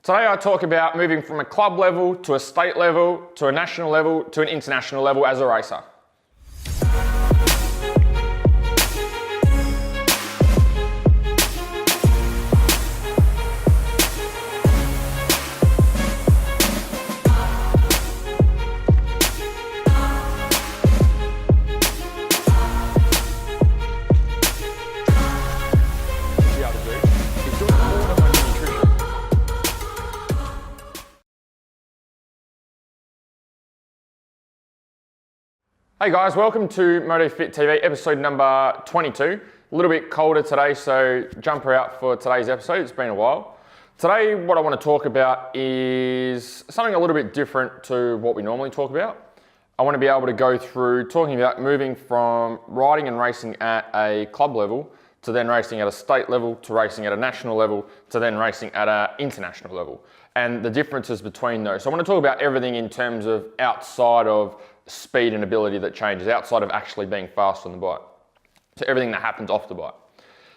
Today I talk about moving from a club level to a state level to a national level to an international level as a racer. Hey guys, welcome to MotoFit TV, episode number 22. A little bit colder today, so jumper out for today's episode. It's been a while. Today, what I want to talk about is something a little bit different to what we normally talk about. I want to be able to go through talking about moving from riding and racing at a club level to then racing at a state level, to racing at a national level, to then racing at an international level, and the differences between those. So I want to talk about everything in terms of outside of speed and ability that changes, outside of actually being fast on the bike. So everything that happens off the bike.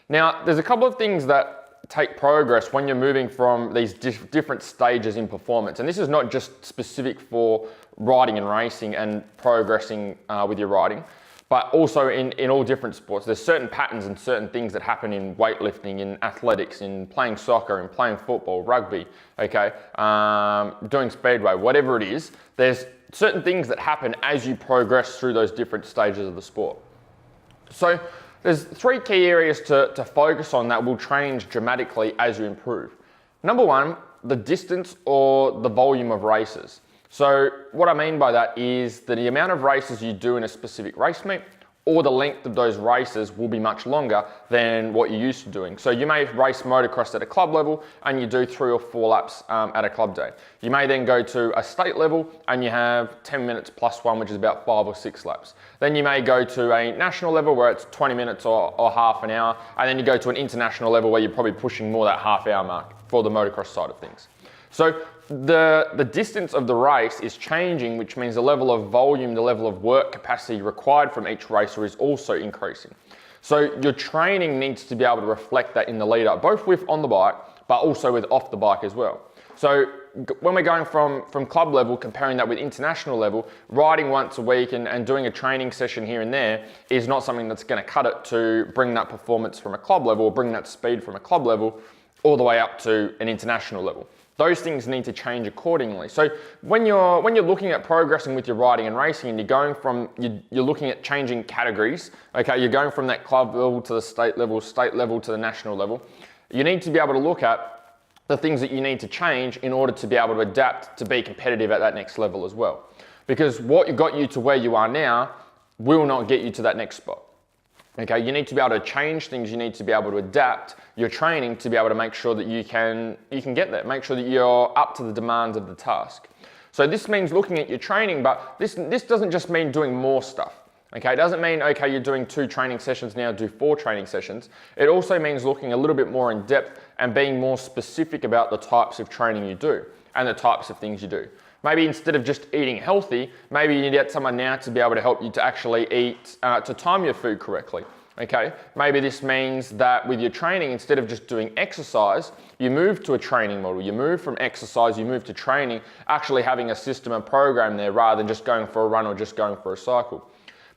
Now, there's a couple of things that take progress when you're moving from these different stages in performance. And this is not just specific for riding and racing and progressing with your riding, but also in all different sports. There's certain patterns and certain things that happen in weightlifting, in athletics, in playing soccer, in playing football, rugby, okay, doing speedway, whatever it is. There's certain things that happen as you progress through those different stages of the sport. So there's three key areas to focus on that will change dramatically as you improve. Number one, the distance or the volume of races. So what I mean by that is that the amount of races you do in a specific race meet or the length of those races will be much longer than what you're used to doing. So you may race motocross at a club level and you do 3 or 4 laps at a club day. You may then go to a state level and you have 10 minutes plus 1, which is about 5 or 6 laps. Then you may go to a national level where it's 20 minutes or half an hour, and then you go to an international level where you're probably pushing more that half-hour mark for the motocross side of things. So the distance of the race is changing, which means the level of volume, the level of work capacity required from each racer is also increasing. So your training needs to be able to reflect that in the lead up, both with on the bike, but also with off the bike as well. So when we're going from club level, comparing that with international level, riding once a week and doing a training session here and there is not something that's going to cut it to bring that performance from a club level or bring that speed from a club level all the way up to an international level. Those things need to change accordingly. So when you're looking at progressing with your riding and racing, and you're looking at changing categories, okay, you're going from that club level to the state level to the national level, you need to be able to look at the things that you need to change in order to be able to adapt to be competitive at that next level as well. Because what got you to where you are now will not get you to that next spot. Okay, you need to be able to change things, you need to be able to adapt your training to be able to make sure that you can get there, make sure that you're up to the demands of the task. So this means looking at your training, but this doesn't just mean doing more stuff. Okay, it doesn't mean, okay, you're doing 2 training sessions now, do 4 training sessions. It also means looking a little bit more in depth and being more specific about the types of training you do and the types of things you do. Maybe instead of just eating healthy, maybe you need to get someone now to be able to help you to actually eat, to time your food correctly. Okay, maybe this means that with your training, instead of just doing exercise, you move to a training model. You move from exercise, you move to training, actually having a system and program there rather than just going for a run or just going for a cycle.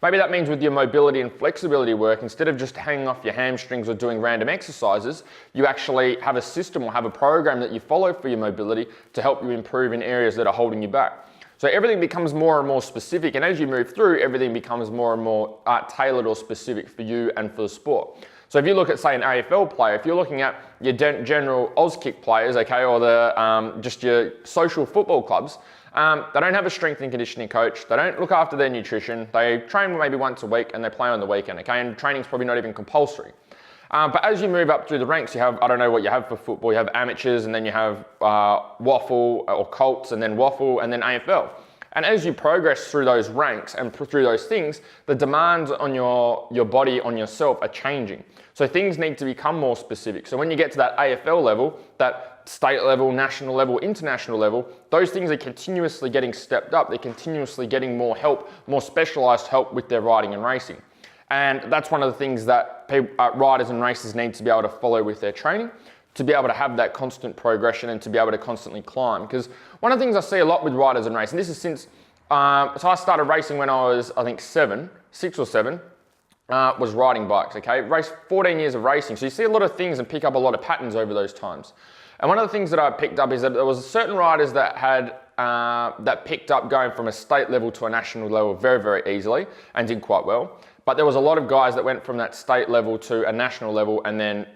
Maybe that means with your mobility and flexibility work, instead of just hanging off your hamstrings or doing random exercises, you actually have a system or have a program that you follow for your mobility to help you improve in areas that are holding you back. So everything becomes more and more specific, and as you move through, everything becomes more and more tailored or specific for you and for the sport. So if you look at, say, an AFL player, if you're looking at your general Auskick players, okay, or just your social football clubs, they don't have a strength and conditioning coach. They don't look after their nutrition. They train maybe once a week and they play on the weekend, okay? And training's probably not even compulsory. But as you move up through the ranks, you have, I don't know what you have for football, you have amateurs and then you have waffle or Colts and then waffle and then AFL. And as you progress through those ranks and through those things, the demands on your body, on yourself are changing. So things need to become more specific. So when you get to that AFL level, that state level, national level, international level, those things are continuously getting stepped up. They're continuously getting more help, more specialized help with their riding and racing. And that's one of the things that riders and racers need to be able to follow with their training to be able to have that constant progression and to be able to constantly climb. Because one of the things I see a lot with riders and racing, this is since, so I started racing when I was, I think 6 or 7, was riding bikes, okay? Raced 14 years of racing. So you see a lot of things and pick up a lot of patterns over those times. And one of the things that I picked up is that there was certain riders that had, that picked up going from a state level to a national level very, very easily and did quite well. But there was a lot of guys that went from that state level to a national level and then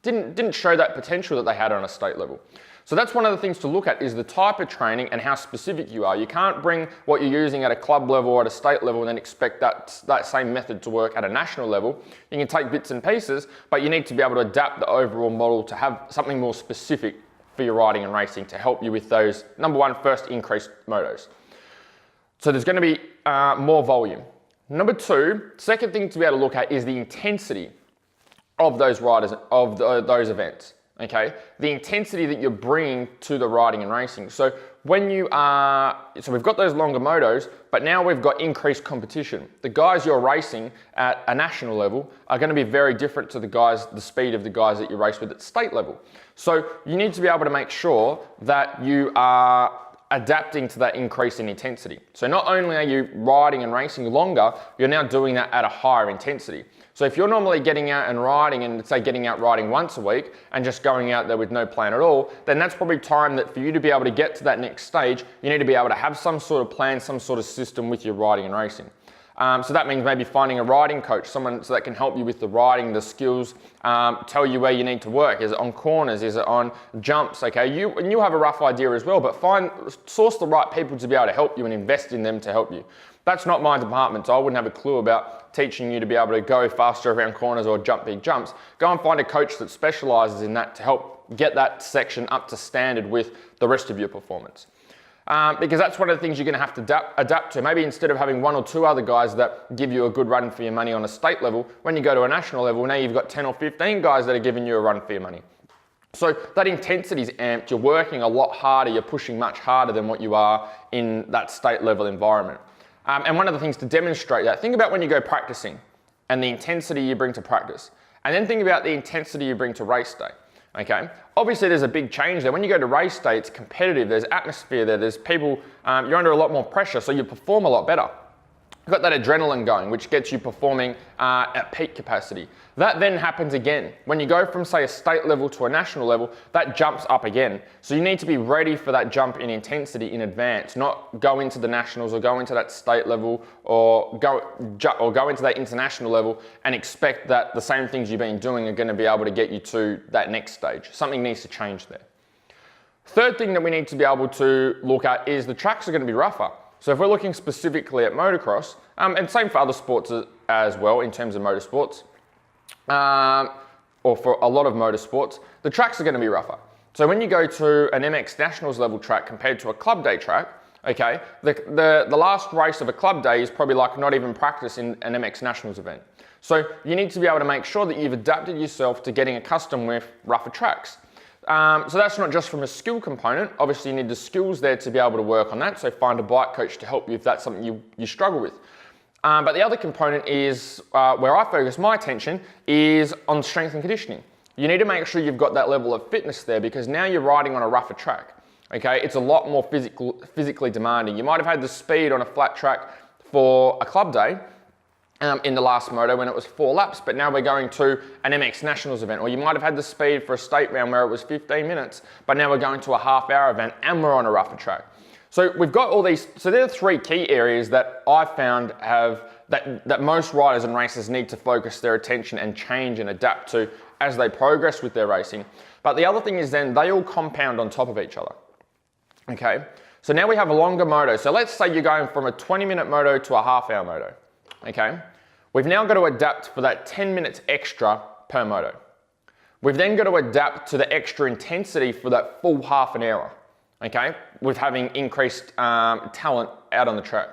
didn't show that potential that they had on a state level. So that's one of the things to look at, is the type of training and how specific you are. You can't bring what you're using at a club level or at a state level and then expect that same method to work at a national level. You can take bits and pieces, but you need to be able to adapt the overall model to have something more specific for your riding and racing to help you with those, number one, first increased motos. So there's going to be more volume. Number two, second thing to be able to look at is the intensity of those riders, of those events. Okay, the intensity that you're bringing to the riding and racing. So when you are, so we've got those longer motos, but now we've got increased competition. The guys you're racing at a national level are going to be very different to the speed of the guys that you race with at state level. So you need to be able to make sure that you are adapting to that increase in intensity. So not only are you riding and racing longer, you're now doing that at a higher intensity. So if you're normally getting out and riding and say getting out riding once a week and just going out there with no plan at all, then that's probably time that for you to be able to get to that next stage, you need to be able to have some sort of plan, some sort of system with your riding and racing. So that means maybe finding a riding coach, someone so that can help you with the riding, the skills, tell you where you need to work. Is it on corners? Is it on jumps? Okay, you have a rough idea as well, but source the right people to be able to help you and invest in them to help you. That's not my department, so I wouldn't have a clue about teaching you to be able to go faster around corners or jump big jumps. Go and find a coach that specializes in that to help get that section up to standard with the rest of your performance. Because that's one of the things you're going to have to adapt to. Maybe instead of having 1 or 2 other guys that give you a good run for your money on a state level, when you go to a national level, now you've got 10 or 15 guys that are giving you a run for your money. So that intensity is amped, you're working a lot harder, you're pushing much harder than what you are in that state level environment. And one of the things to demonstrate that, think about when you go practicing and the intensity you bring to practice. And then think about the intensity you bring to race day. Okay, obviously there's a big change there. When you go to race day, it's competitive, there's atmosphere there, there's people, you're under a lot more pressure, so you perform a lot better. You've got that adrenaline going, which gets you performing at peak capacity. That then happens again. When you go from, say, a state level to a national level, that jumps up again. So you need to be ready for that jump in intensity in advance, not go into the nationals or go into that state level or go into that international level and expect that the same things you've been doing are going to be able to get you to that next stage. Something needs to change there. Third thing that we need to be able to look at is the tracks are going to be rougher. So if we're looking specifically at motocross, and same for other sports as well in terms of motorsports, or for a lot of motorsports, the tracks are going to be rougher. So when you go to an MX Nationals level track compared to a club day track, okay, the last race of a club day is probably like not even practice in an MX Nationals event. So you need to be able to make sure that you've adapted yourself to getting accustomed with rougher tracks. So that's not just from a skill component. Obviously you need the skills there to be able to work on that. So find a bike coach to help you if that's something you struggle with. But the other component is, where I focus my attention, is on strength and conditioning. You need to make sure you've got that level of fitness there because now you're riding on a rougher track. Okay, it's a lot more physically demanding. You might have had the speed on a flat track for a club day, in the last moto when it was 4 laps, but now we're going to an MX Nationals event. Or you might have had the speed for a state round where it was 15 minutes, but now we're going to a half-hour event and we're on a rougher track. So we've got all these, so there are 3 key areas that I've found that most riders and racers need to focus their attention and change and adapt to as they progress with their racing. But the other thing is then they all compound on top of each other. Okay, so now we have a longer moto. So let's say you're going from a 20-minute moto to a half-hour moto. Okay, we've now got to adapt for that 10 minutes extra per moto. We've then got to adapt to the extra intensity for that full half an hour, okay, with having increased talent out on the track.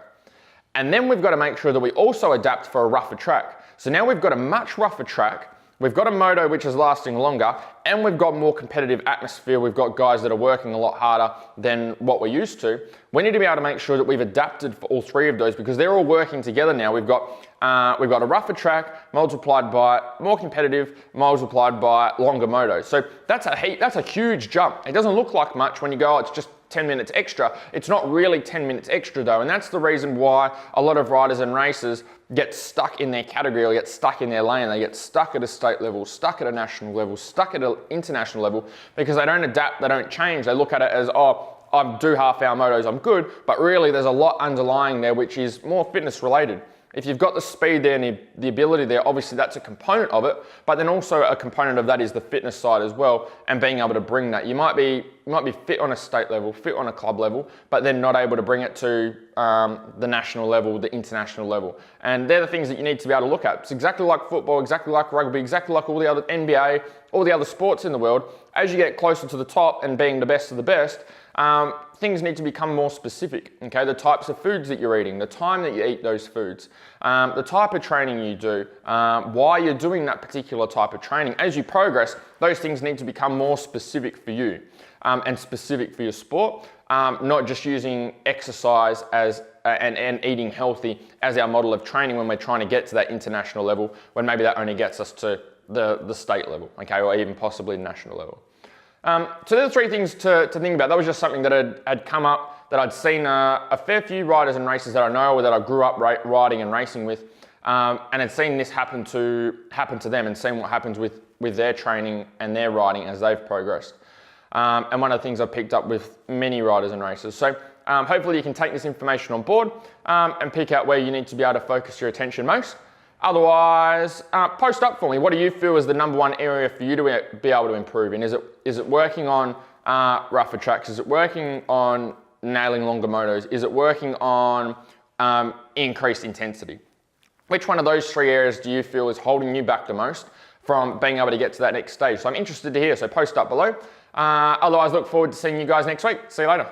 And then we've got to make sure that we also adapt for a rougher track. So now we've got a much rougher track we've got a moto which is lasting longer, and we've got more competitive atmosphere. We've got guys that are working a lot harder than what we're used to. We need to be able to make sure that we've adapted for all three of those, because they're all working together now. We've got a rougher track multiplied by more competitive, multiplied by longer motos. So that's a huge jump. It doesn't look like much when you go, oh, it's just 10 minutes extra. It's not really 10 minutes extra though, and that's the reason why a lot of riders and racers get stuck in their category or get stuck in their lane. They get stuck at a state level, stuck at a national level, stuck at an international level, because they don't adapt, they don't change. They look at it as, oh, I do half-hour motos, I'm good, but really there's a lot underlying there which is more fitness related. If you've got the speed there and the ability there, obviously that's a component of it, but then also a component of that is the fitness side as well, and being able to bring that. You might be fit on a state level, fit on a club level, but then not able to bring it to the national level, the international level. And they're the things that you need to be able to look at. It's exactly like football, exactly like rugby, exactly like all the other NBA, all the other sports in the world. As you get closer to the top and being the best of the best, things need to become more specific, okay? The types of foods that you're eating, the time that you eat those foods, the type of training you do, why you're doing that particular type of training. As you progress, those things need to become more specific for you and specific for your sport, not just using exercise as and eating healthy as our model of training when we're trying to get to that international level, when maybe that only gets us to the state level, okay, or even possibly national level. So there are three things to think about. That was just something that had come up, that I'd seen a fair few riders and racers that I know or that I grew up riding and racing with, and had seen this happen to them, and seen what happens with their training and their riding as they've progressed. And one of the things I've picked up with many riders and racers. So hopefully you can take this information on board and pick out where you need to be able to focus your attention most. Otherwise, post up for me. What do you feel is the number one area for you to be able to improve in? Is it working on rougher tracks? Is it working on nailing longer motos? Is it working on increased intensity? Which one of those three areas do you feel is holding you back the most from being able to get to that next stage? So I'm interested to hear, so post up below. Otherwise, look forward to seeing you guys next week. See you later.